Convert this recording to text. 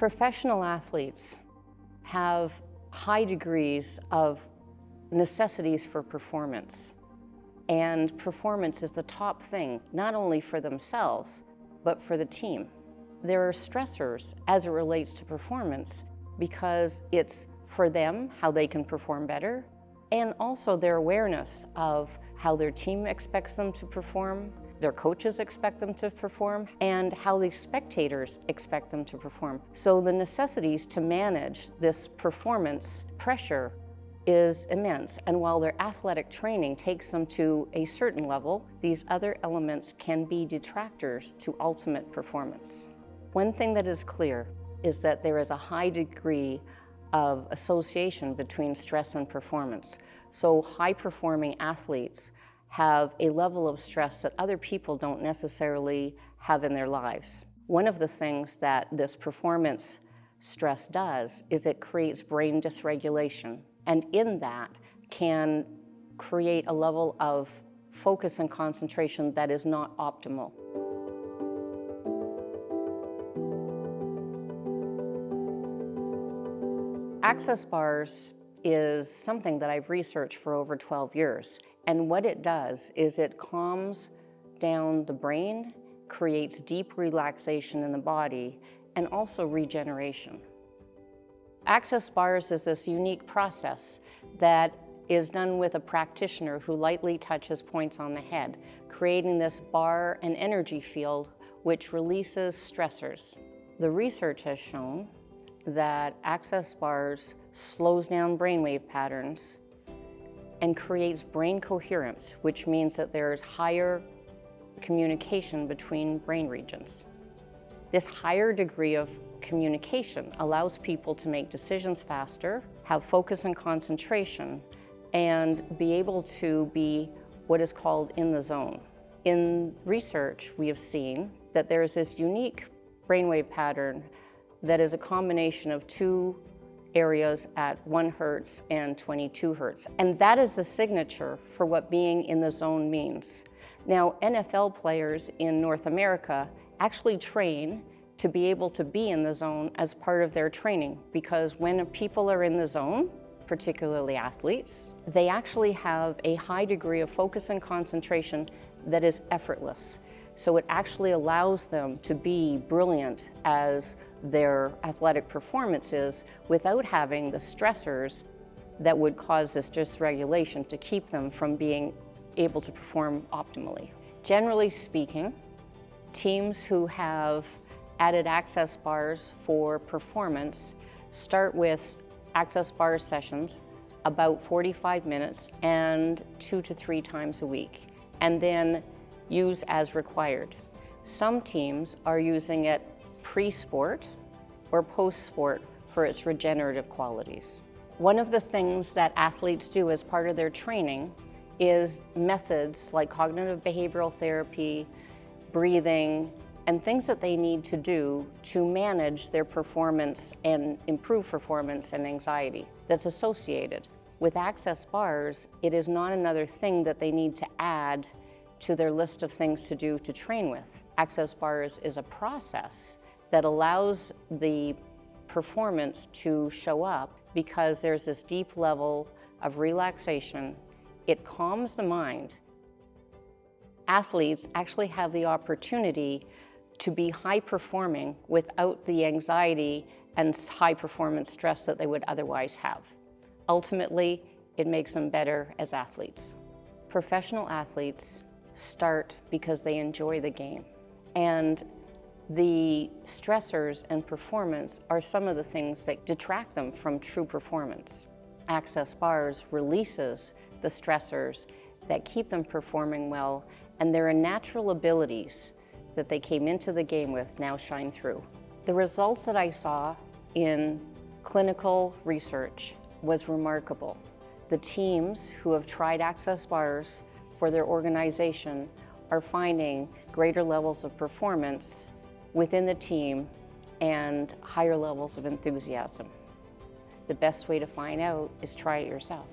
Professional athletes have high degrees of necessities for performance. And performance is the top thing, not only for themselves, but for the team. There are stressors as it relates to performance because it's for them how they can perform better, and also their awareness of how their team expects them to perform, their coaches expect them to perform, and how the spectators expect them to perform. So the necessities to manage this performance pressure is immense, and while their athletic training takes them to a certain level, these other elements can be detractors to ultimate performance. One thing that is clear is that there is a high degree of association between stress and performance. So high-performing athletes have a level of stress that other people don't necessarily have in their lives. One of the things that this performance stress does is it creates brain dysregulation, and in that can create a level of focus and concentration that is not optimal. Access bars is something that I've researched for over 12 years. And what it does is it calms down the brain, creates deep relaxation in the body, and also regeneration. Access bars is this unique process that is done with a practitioner who lightly touches points on the head, creating this bar and energy field which releases stressors. The research has shown that access bars slows down brainwave patterns and creates brain coherence, which means that there's higher communication between brain regions. This higher degree of communication allows people to make decisions faster, have focus and concentration, and be able to be what is called in the zone. In research, we have seen that there's this unique brainwave pattern that is a combination of two areas at 1 Hertz and 22 Hertz. And that is the signature for what being in the zone means. Now, NFL players in North America actually train to be able to be in the zone as part of their training, because when people are in the zone, particularly athletes, they actually have a high degree of focus and concentration that is effortless. So it actually allows them to be brilliant as their athletic performance is without having the stressors that would cause this dysregulation to keep them from being able to perform optimally. Generally speaking, teams who have added access bars for performance start with access bar sessions about 45 minutes and 2 to 3 times a week, and then use as required. Some teams are using it pre-sport or post-sport for its regenerative qualities. One of the things that athletes do as part of their training is methods like cognitive behavioral therapy, breathing, and things that they need to do to manage their performance and improve performance and anxiety that's associated. With access bars, it is not another thing that they need to add to their list of things to do to train with. Access bars is a process that allows the performance to show up because there's this deep level of relaxation. It calms the mind. Athletes actually have the opportunity to be high performing without the anxiety and high performance stress that they would otherwise have. Ultimately, it makes them better as athletes. Professional athletes start because they enjoy the game, and the stressors and performance are some of the things that detract them from true performance. Access bars releases the stressors that keep them performing well, and their natural abilities that they came into the game with now shine through. The results that I saw in clinical research was remarkable. The teams who have tried access bars for their organization are finding greater levels of performance within the team and higher levels of enthusiasm. The best way to find out is try it yourself.